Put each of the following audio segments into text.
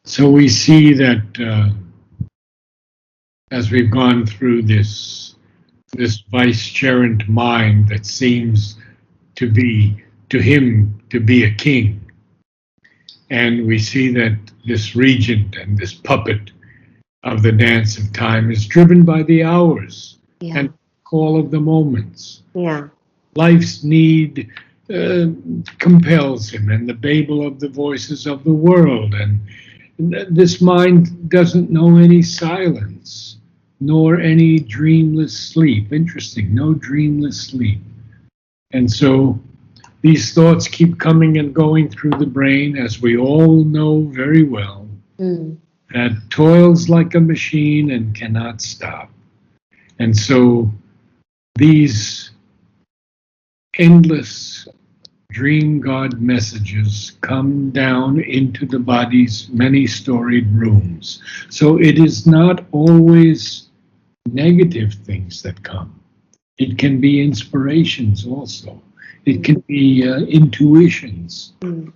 So we see that as we've gone through this vicegerent mind that seems to be to him to be a king, and we see that this regent and this puppet of the dance of time is driven by the hours Yeah. and call of the moments. Yeah. Life's need compels him, and the babel of the voices of the world. And this mind doesn't know any silence, nor any dreamless sleep. Interesting, no dreamless sleep. And so these thoughts keep coming and going through the brain, as we all know very well, Mm. that toils like a machine and cannot stop. And so these endless dream God messages come down into the body's many storied rooms. So it is not always negative things that come. It can be inspirations also. It can be intuitions. Mm.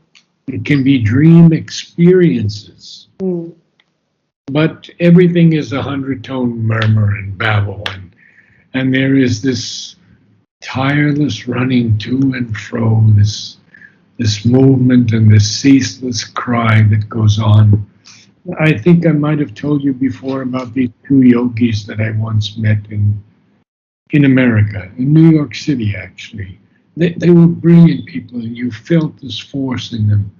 It can be dream experiences. Mm. But everything is a hundred-tone murmur and babble, and there is this tireless running to and fro, this movement and this ceaseless cry that goes on. I think I might have told you before about these two yogis that I once met in America, in New York City actually. They were brilliant people, and you felt this force in them.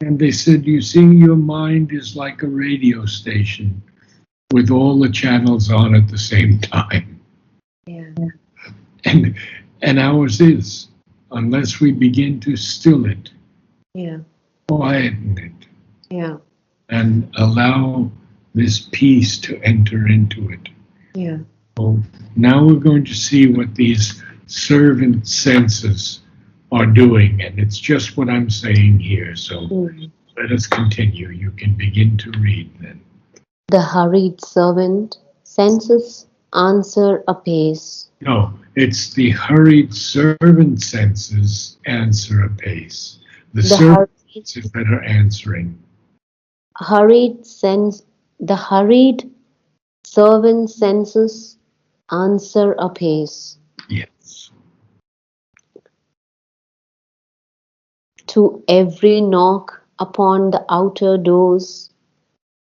And they said, you see, your mind is like a radio station with all the channels on at the same time. Yeah. And ours is, unless we begin to still it, Yeah. quieten it, Yeah. and allow this peace to enter into it. Yeah. So now we're going to see what these servant senses are doing, and it's just what I'm saying here. So let us continue. You can begin to read then. The hurried servant senses answer apace. No, it's the hurried servant senses answer apace. The servant senses that are answering. The hurried servant senses answer apace. Yes. To every knock upon the outer doors,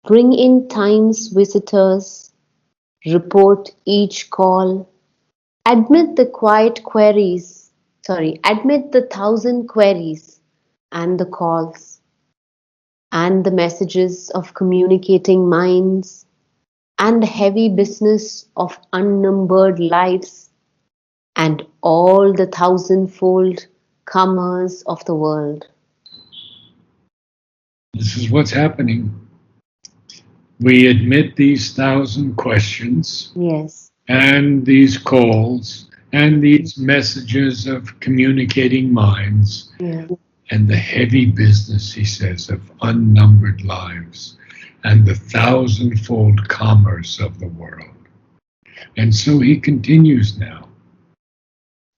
bring in time's visitors, report each call, admit the admit the thousand queries and the calls, and the messages of communicating minds, and the heavy business of unnumbered lives, and all the thousandfold comers of the world. This is what's happening. We admit these 1,000 questions. Yes. And these calls and these messages of communicating minds, Yeah. and the heavy business, he says, of unnumbered lives and the thousandfold commerce of the world. And so he continues now.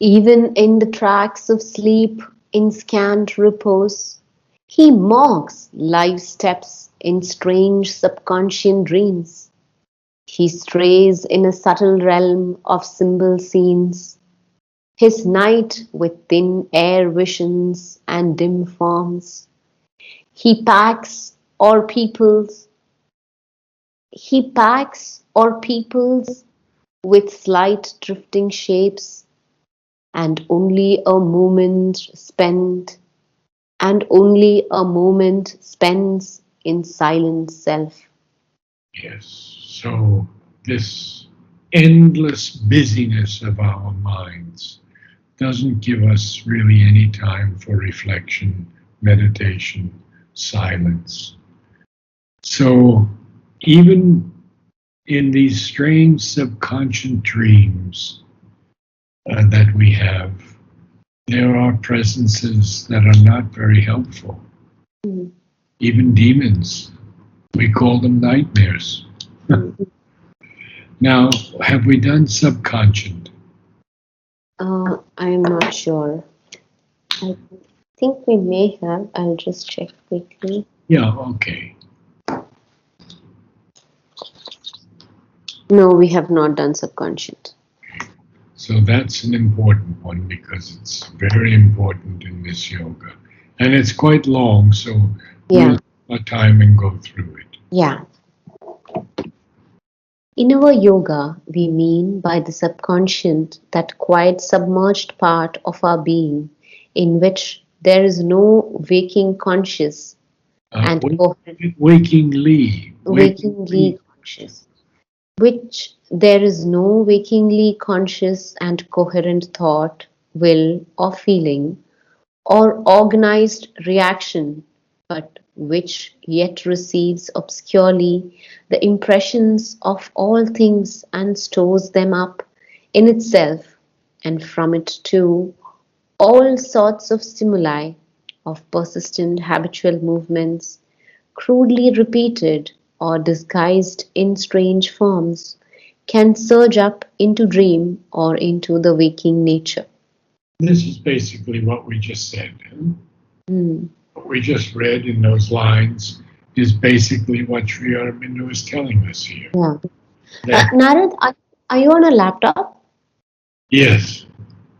Even in the tracks of sleep, in scant repose, he mocks life's steps in strange subconscious dreams. He strays in a subtle realm of symbol scenes, his night with thin air visions and dim forms. He packs or peoples with slight drifting shapes, and only a moment spent spends in silent self. Yes. So this endless busyness of our minds doesn't give us really any time for reflection, meditation, silence. So even in these strange subconscious dreams that we have, there are presences that are not very helpful. Mhm. Even demons, we call them nightmares. Now, have we done subconscious? I'm not sure. I think we may have. I'll just check quickly. Yeah, okay. No, we have not done subconscious. So that's an important one because it's very important in this yoga. And it's quite long, so we'll Yeah, take our time and go through it. yeah. In our yoga, we mean by the subconscious that quiet submerged part of our being in which there is no waking conscious Uh, and wake, wakingly. wakingly conscious, which there is no wakingly conscious and coherent thought, will, or feeling, or organized reaction, but which yet receives obscurely the impressions of all things and stores them up in itself, and from it too all sorts of stimuli of persistent habitual movements, crudely repeated or disguised in strange forms, can surge up into dream or into the waking nature. This is basically what we just said. Huh? Hmm. What we just read in those lines is basically what Sri Aurobindo is telling us here. Yeah. That, Narad, are you on a laptop? yes,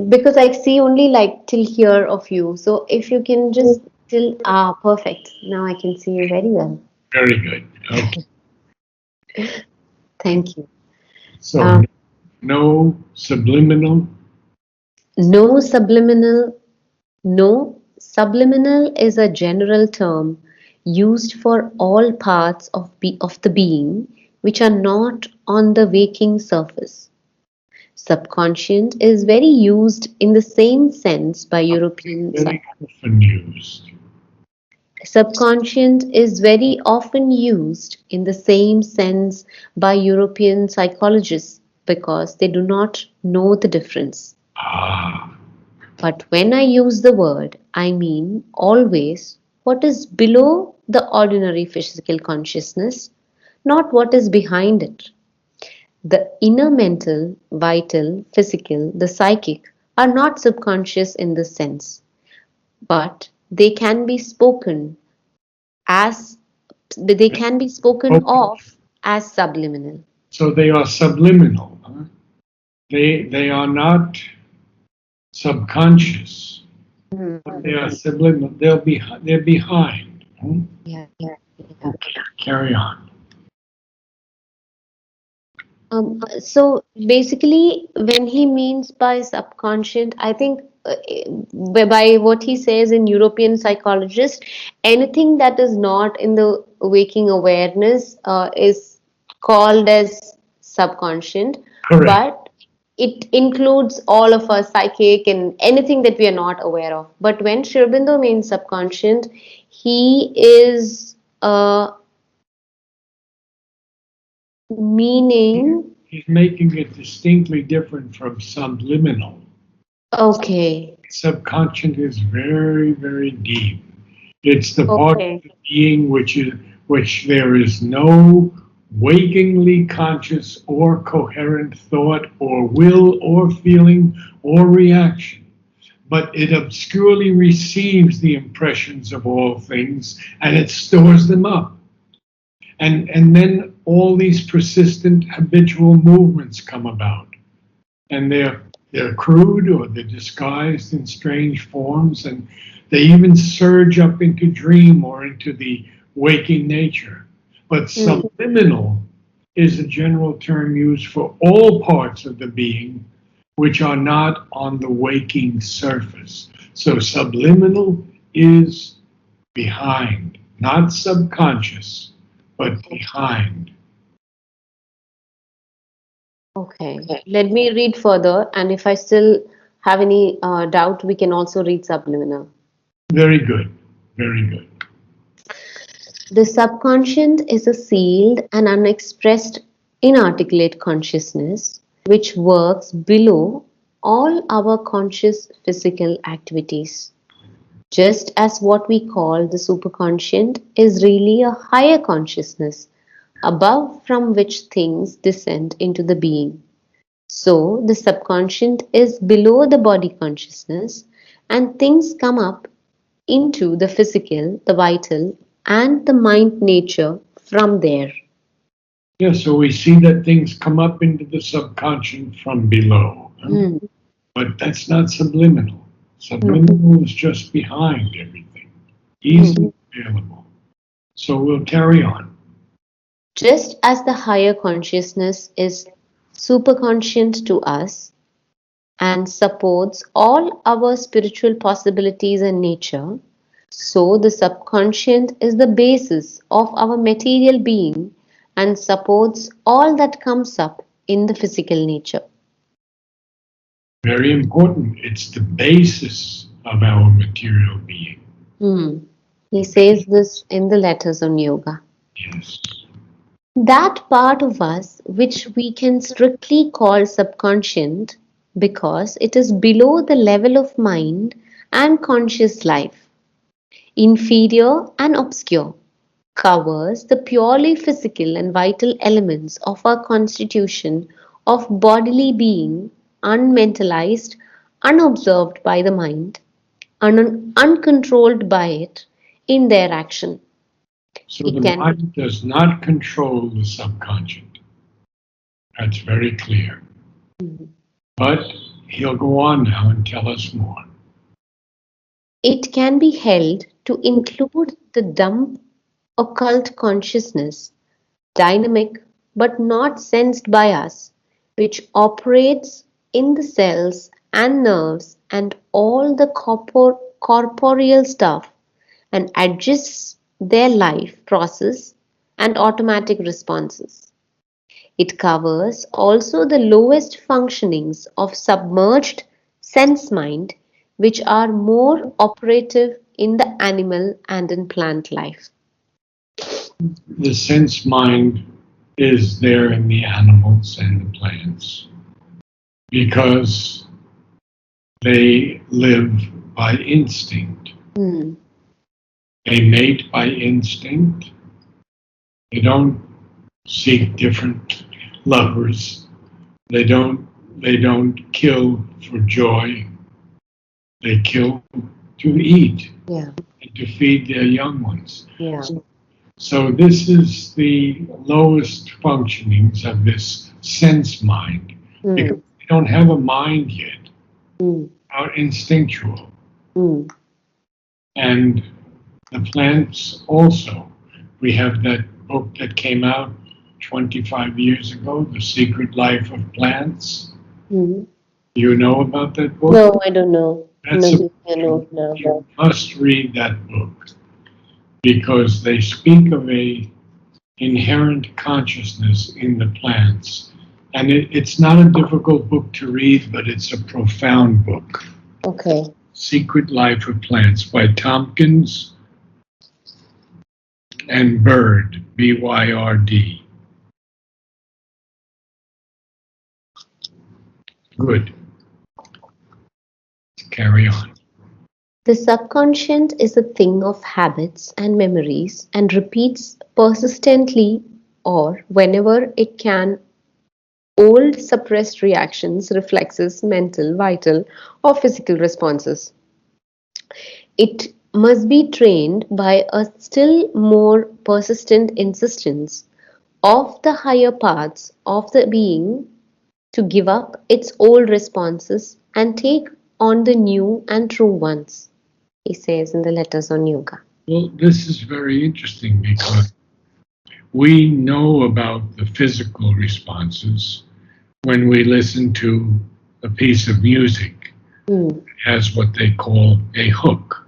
Because I see only like till here of you. So if you can just till perfect. Now I can see you very well. very good. Okay. Thank you. So Um, no subliminal. no subliminal. No, subliminal is a general term used for all parts of the being which are not on the waking surface. Subconscient is very used in the same sense by European Very often used. Subconscient is very often used in the same sense by European psychologists because they do not know the difference. Ah, But when I use the word, I mean always what is below the ordinary physical consciousness, not what is behind it. The inner mental, vital, physical, the psychic are not subconscious in this sense, but as they can be spoken okay. of as subliminal. So they are subliminal. Huh? They are not subconscious, but they are Hmm. subliminal. They're behind. Huh? Yeah. Okay, carry on. So basically, when he means by subconscious, I think by what he says in European psychologist, anything that is not in the waking awareness is called as subconscious, Correct. but it includes all of our psychic and anything that we are not aware of. But when Sri Aurobindo means subconscious, he is meaning He's making it distinctly different from subliminal. okay. Subconscious is very, very deep. It's the part of Okay. the being which there is no wakingly conscious or coherent thought or will or feeling or reaction, but it obscurely receives the impressions of all things and it stores them up. And then all these persistent habitual movements come about, and they're crude or they're disguised in strange forms, and they even surge up into dream or into the waking nature. But Hmm. subliminal is a general term used for all parts of the being which are not on the waking surface. So subliminal is behind, not subconscious, but behind. Okay. Let me read further, and if I still have any doubt, we can also read subliminal. Very good. Very good. The subconscious is a sealed and unexpressed, inarticulate consciousness which works below all our conscious physical activities. Just as what we call the superconscient is really a higher consciousness above from which things descend into the being. So the subconscious is below the body consciousness and things come up into the physical, the vital, and the mind nature from there. Yeah, so we see that things come up into the subconscious from below. Huh? Mm. But that's not subliminal. Subliminal is just behind everything, Mm. easily available. So we'll carry on. Just as the higher consciousness is superconscient to us and supports all our spiritual possibilities and nature, so the subconscient is the basis of our material being and supports all that comes up in the physical nature. Very important. It's the basis of our material being. Hmm. He says this in the letters on yoga. Yes. That part of us which we can strictly call subconscient because it is below the level of mind and conscious life, inferior and obscure, covers the purely physical and vital elements of our constitution of bodily being, unmentalized, unobserved by the mind, uncontrolled by it in their action. So It the can mind does not control the subconscious. That's very clear. But he'll go on now and tell us more. it can be held to include the dumb occult consciousness, dynamic but not sensed by us, which operates in the cells and nerves and all the corporeal stuff and adjusts their life process and automatic responses. It covers also the lowest functionings of submerged sense mind, which are more operative in the animal and in plant life. The sense mind is there in the animals and the plants because they live by instinct. Hmm. They mate by instinct. They don't seek different lovers. They don't they don't kill for joy. They kill to eat Yeah, and to feed their young ones. yeah. So this is the lowest functionings of this sense mind because Hmm. we don't have a mind yet. Hmm. Are instinctual. Hmm. And the plants also. We have that book that came out 25 years ago, The Secret Life of Plants. Hmm. You know about that book? No, I don't know. That's a, Maybe I know now. you must read that book because they speak of a inherent consciousness in the plants. And it's not a difficult book to read, but it's a profound book. Okay. Secret Life of Plants by Tompkins and Bird, B-Y-R-D. Good. Carry on. The subconscious is a thing of habits and memories and repeats persistently or whenever it can old suppressed reactions, reflexes, mental, vital, or physical responses. It must be trained by a still more persistent insistence of the higher parts of the being to give up its old responses and take on the new and true ones, he says in the letters on yoga. Well, this is very interesting because we know about the physical responses when we listen to a piece of music. Hmm. It has what they call a hook.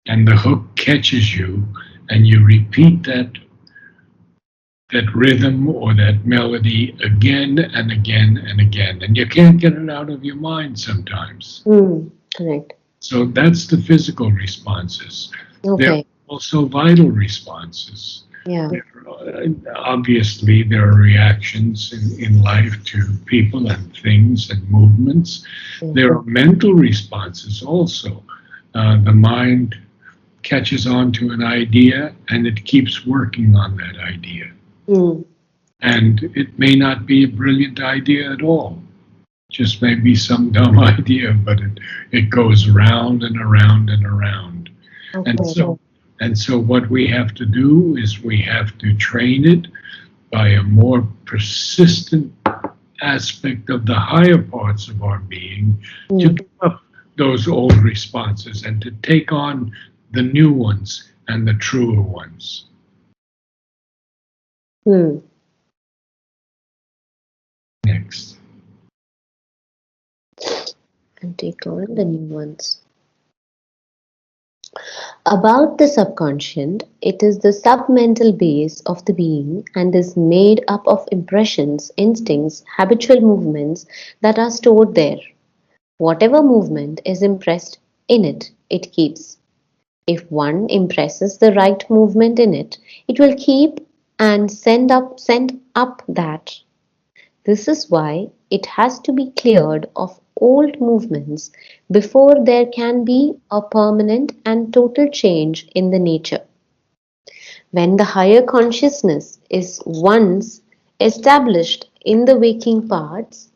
And the hook catches you, and you repeat that rhythm or that melody again and again and again. And you can't get it out of your mind sometimes. Hmm. Correct. So that's the physical responses. There are Okay. also vital responses. Yeah. Obviously, there are reactions in life to people and things and movements. There are mental responses also. The mind catches on to an idea and it keeps working on that idea. Hmm. And it may not be a brilliant idea at all. Just may be some dumb idea, but it goes around and around and around. And Okay. so what we have to do is we have to train it by a more persistent aspect of the higher parts of our being to Mm. give up those old responses and to take on the new ones and the truer ones. Hmm. Next. And take on the new ones. About the subconscious, it is the submental base of the being and is made up of impressions, instincts, habitual movements that are stored there. Whatever movement is impressed in it, it keeps. If one impresses the right movement in it, it will keep and send up that. This is why it has to be cleared of old movements before there can be a permanent and total change in the nature. When the higher consciousness is once established in the waking parts,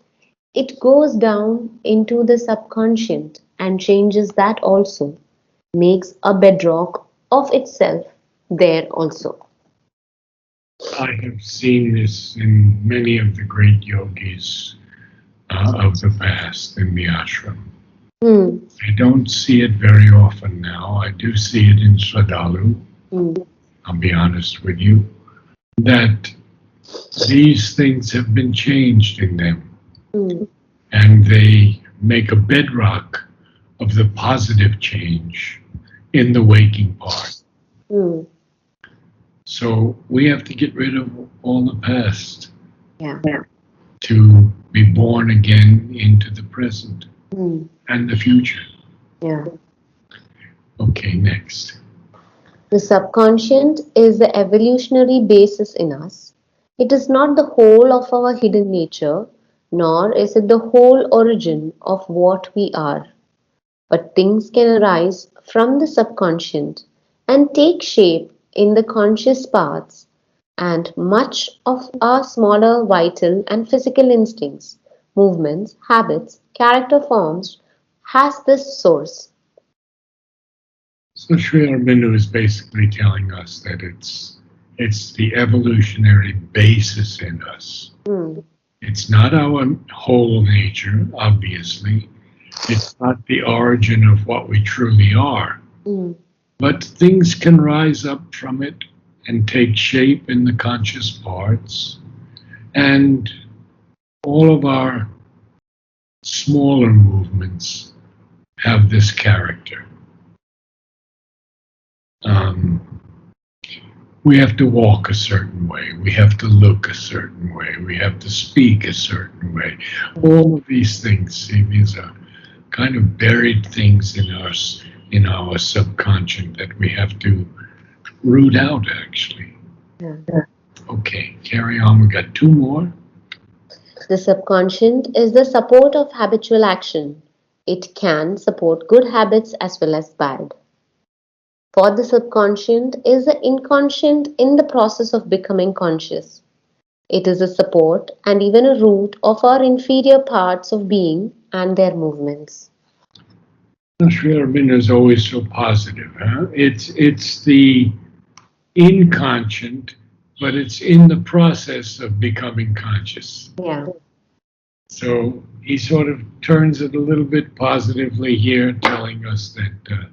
it goes down into the subconscious and changes that also, makes a bedrock of itself there also. I have seen this in many of the great yogis of the past in the ashram. Hmm. I don't see it very often now. I do see it in Sradalu, Hmm. I'll be honest with you, that these things have been changed in them Hmm. and they make a bedrock of the positive change in the waking part. Hmm. So we have to get rid of all the past Yeah. to be born again into the present Hmm. and the future. Yeah. Okay, next. The subconscious is the evolutionary basis in us. It is not the whole of our hidden nature, nor is it the whole origin of what we are. But things can arise from the subconscious and take shape in the conscious parts, and much of our smaller vital and physical instincts, movements, habits, character forms has this source. So Sri Aurobindo is basically telling us that it's the evolutionary basis in us. Hmm. It's not our whole nature, obviously. It's not the origin of what we truly are. Hmm. But things can rise up from it and take shape in the conscious parts. And all of our smaller movements have this character. Um, we have to walk a certain way. We have to look a certain way. We have to speak a certain way. All of these things, see, these are kind of buried things in our subconscious that we have to root out, actually. Yeah. Okay, carry on. We got two more. The subconscious is the support of habitual action. It can support good habits as well as bad. For the subconscious is the inconscient in the process of becoming conscious. It is a support and even a root of our inferior parts of being and their movements. Sri Aurobindo is always so positive. Huh? It's the inconscient, but it's in the process of becoming conscious. Yeah. So he sort of turns it a little bit positively here, telling us that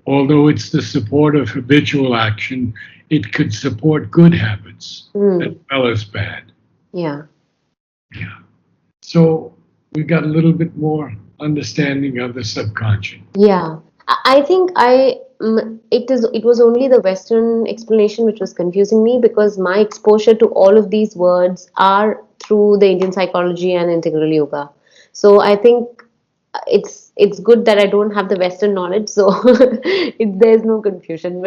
although it's the support of habitual action, it could support good habits as Mm. well as bad. Yeah. Yeah. So we got a little bit more understanding of the subconscious. Yeah. I think it was only the Western explanation which was confusing me because my exposure to all of these words are through the Indian psychology and integral yoga. So I think it's good that I don't have the Western knowledge, so there's no confusion.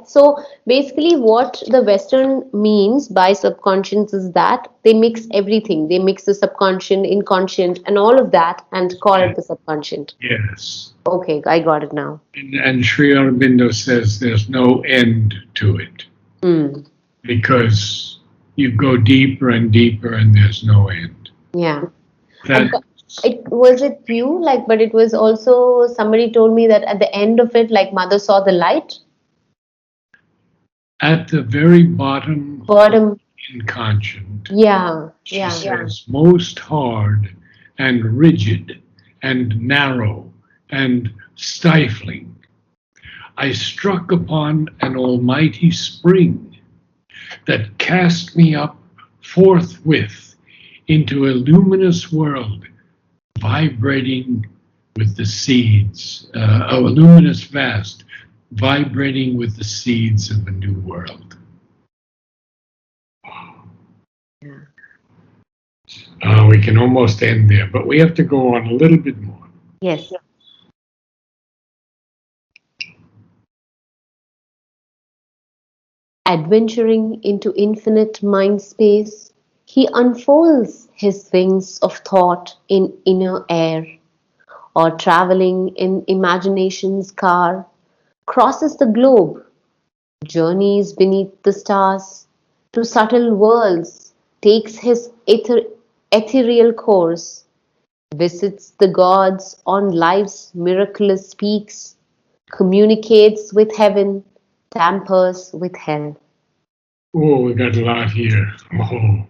So basically what the Western means by subconscious is that they mix everything. They mix the subconscious, inconscient, and all of that, and call Yeah. it the subconscious. Yes. Okay, I got it now. And Sri Aurobindo says there's no end to it Hmm. because you go deeper and deeper and there's no end. Yeah. That It was it you like, but it was also somebody told me that at the end of it, like mother saw the light. At the very bottom of Bottom. the inconscient, Yeah, she yeah. says, most hard and rigid and narrow and stifling, I struck upon an almighty spring that cast me up forthwith into a luminous world vibrating with the seeds, a luminous vast, vibrating with the seeds of a new world. Yeah. We can almost end there, but we have to go on a little bit more. Yes. Adventuring into infinite mind space, he unfolds his wings of thought in inner air, or traveling in imagination's car, crosses the globe, journeys beneath the stars, to subtle worlds, takes his ethereal course, visits the gods on life's miraculous peaks, communicates with heaven, tampers with hell. Oh, we got a lot here. Oh,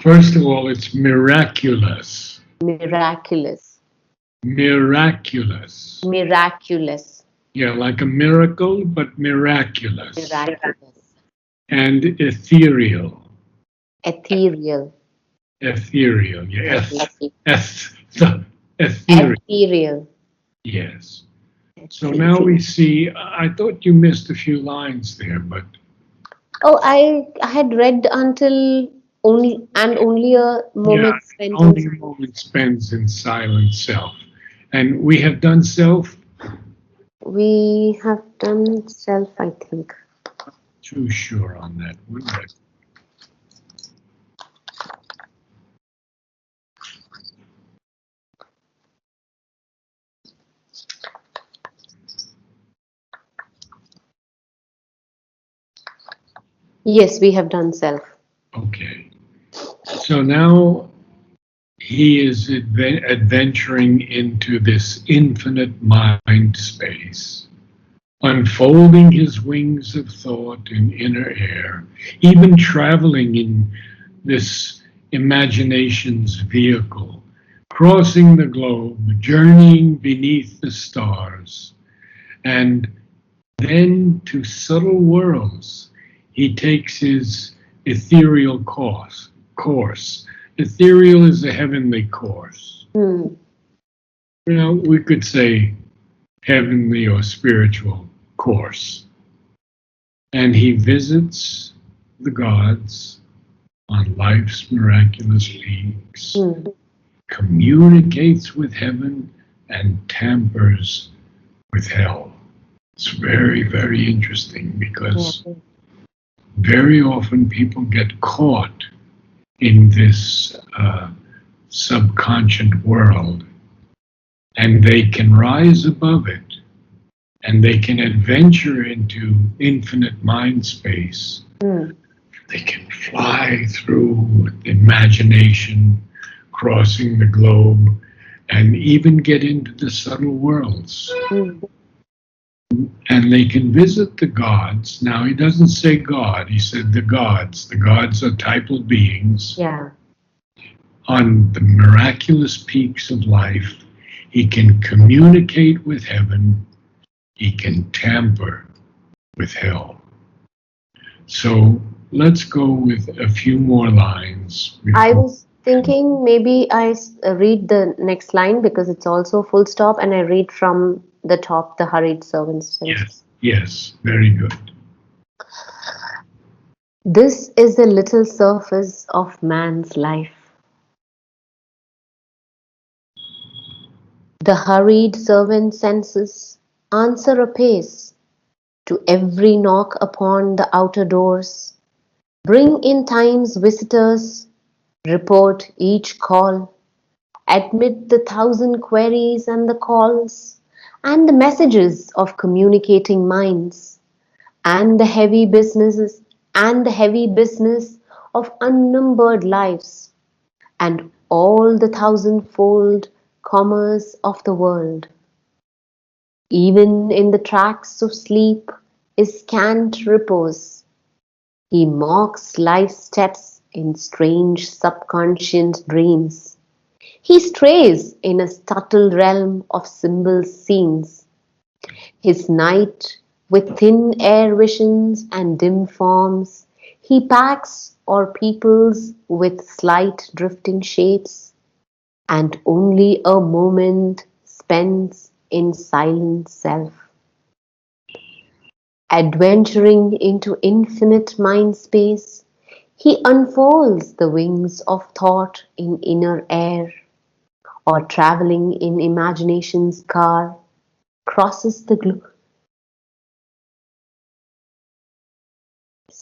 first of all, it's miraculous. Miraculous. Miraculous. Miraculous. Yeah, like a miracle, but miraculous. Miraculous. And ethereal. Ethereal. Ethereal. Yeah. Yes. Ethereal. Ethereal. Yes. So now we see, I thought you missed a few lines there, but Oh, I had read until only a yeah, moment spent in only a moment spends in silent self. And we have done self. we have done self, I think. Too sure on that one, but Yes, we have done self. okay. So now he is adventuring into this infinite mind space, unfolding his wings of thought in inner air, even traveling in this imagination's vehicle, crossing the globe, journeying beneath the stars, and then to subtle worlds he takes his ethereal course. Ethereal is a heavenly course. Hmm. You know, we could say heavenly or spiritual course. And he visits the gods on life's miraculous peaks, Hmm. communicates with heaven, and tampers with hell. It's very, very interesting because Yeah. very often people get caught in this subconscious world and they can rise above it and they can adventure into infinite mind space. Hmm. They can fly through imagination, crossing the globe, and even get into the subtle worlds. Hmm. And they can visit the gods. Now, he doesn't say God, he said the gods. The gods are typal beings. Yeah. On the miraculous peaks of life, he can communicate with heaven, he can tamper with hell. So let's go with a few more lines. I was thinking maybe read the next line because it's also full stop, and I read from the top, the hurried servants. Yes, very good. This is the little surface of man's life. The hurried servant senses answer apace to every knock upon the outer doors. Bring in time's visitors, report each call, admit the thousand queries and the calls, and the messages of communicating minds, and the heavy businesses and the heavy business of unnumbered lives, and all the thousandfold commerce of the world. Even in the tracks of sleep is scant repose, He mocks life's steps in strange subconscious dreams. He strays in a subtle realm of symbols scenes. His night with thin air visions and dim forms, he packs or peoples with slight drifting shapes, and only a moment spent in silent self. Adventuring into infinite mind space, he unfolds the wings of thought in inner air, or traveling in imagination's car, crosses the globe.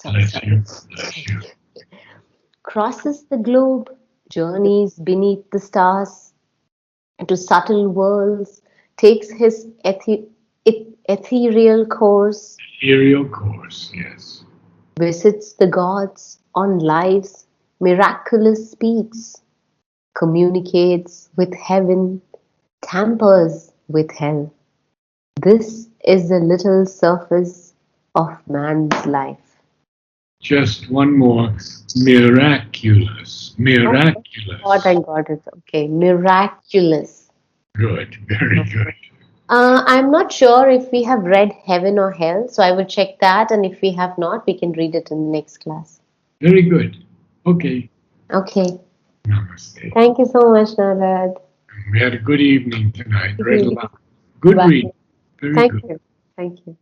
Bless you. Bless you. Crosses the globe, journeys beneath the stars to subtle worlds, takes his ethereal course, Ethereal course, yes. visits the gods on life's miraculous peaks, communicates with heaven, tampers with hell. This is the little surface of man's life. Just one more. Miraculous. What I Miraculous. got it. Okay, miraculous. Good. Very good. I'm not sure if we have read Heaven or Hell, so I will check that, and if we have not, we can read it in the next class. Very good. Okay. Okay. Namaste. Thank you so much, Narad. We had a good evening tonight. Read a Mhm. lot. Good Bye. read. Very Thank good. you. Thank you.